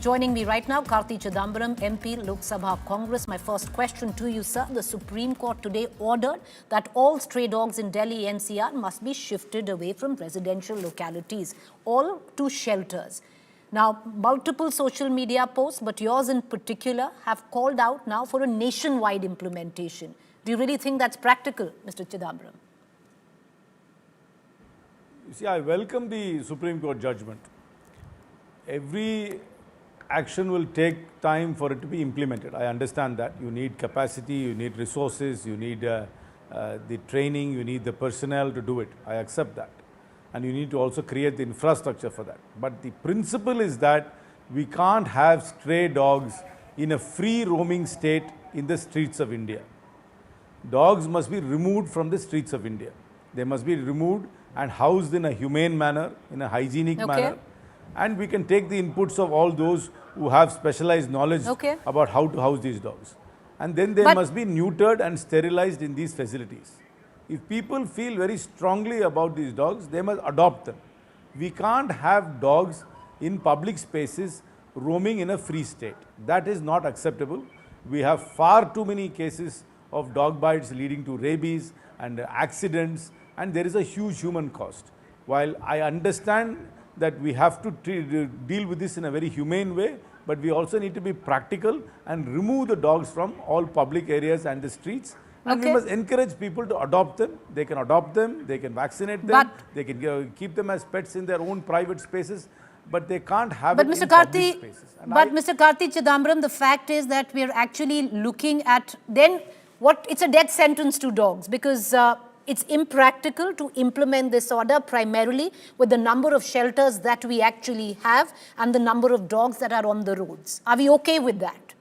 Joining me right now, Karthi Chidambaram, MP, Lok Sabha, Congress. My first question to you, sir. The Supreme Court today ordered that all stray dogs in Delhi NCR must be shifted away from residential localities, all to shelters. Now, multiple social media posts, but yours in particular, have called out now for a nationwide implementation. Do you really think that's practical, Mr. Chidambaram? You see, I welcome the Supreme Court judgment. Every action will take time for it to be implemented. I understand that. You need capacity, you need resources, you need the training, you need the personnel to do it. I accept that. And you need to also create the infrastructure for that. But the principle is that we can't have stray dogs in a free roaming state in the streets of India. Dogs must be removed from the streets of India. They must be removed and housed in a humane manner, in a hygienic manner. And we can take the inputs of all those who have specialized knowledge about how to house these dogs. And then they must be neutered and sterilized in these facilities. If people feel very strongly about these dogs, they must adopt them. We can't have dogs in public spaces roaming in a free state. That is not acceptable. We have far too many cases of dog bites leading to rabies and accidents, and there is a huge human cost. While I understand that we have to deal with this in a very humane way, but we also need to be practical and remove the dogs from all public areas and the streets. And we must encourage people to adopt them. They can adopt them, they can vaccinate them, they can keep them as pets in their own private spaces, but they can't have it in public spaces. But Mr. Karthi Chidambaram, the fact is that we are actually looking at then it's a death sentence to dogs, because it's impractical to implement this order primarily with the number of shelters that we actually have and the number of dogs that are on the roads. Are we okay with that?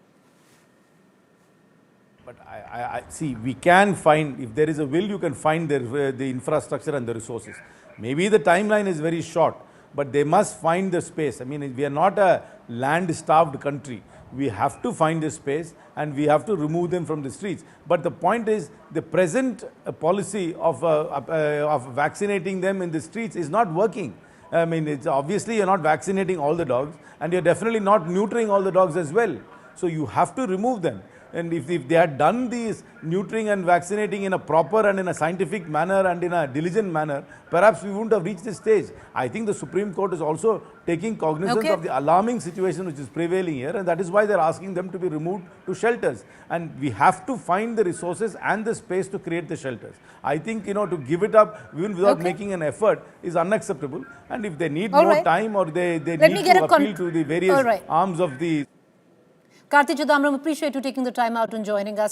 But I see, we can find, if there is a will, you can find the infrastructure and the resources. Maybe the timeline is very short, but they must find the space. I mean, we are not a land-starved country. We have to find the space and we have to remove them from the streets. But the point is, the present policy of vaccinating them in the streets is not working. I mean, it's obviously you're not vaccinating all the dogs, and you're definitely not neutering all the dogs as well. So you have to remove them. And if they had done these neutering and vaccinating in a proper and in a scientific manner and in a diligent manner, perhaps we wouldn't have reached this stage. I think the Supreme Court is also taking cognizance of the alarming situation which is prevailing here, and that is why they're asking them to be removed to shelters. And we have to find the resources and the space to create the shelters. I think, to give it up even without making an effort is unacceptable. And if they need more time, or they need to appeal to the various arms of the... Karthi Chidambaram, appreciate you taking the time out and joining us.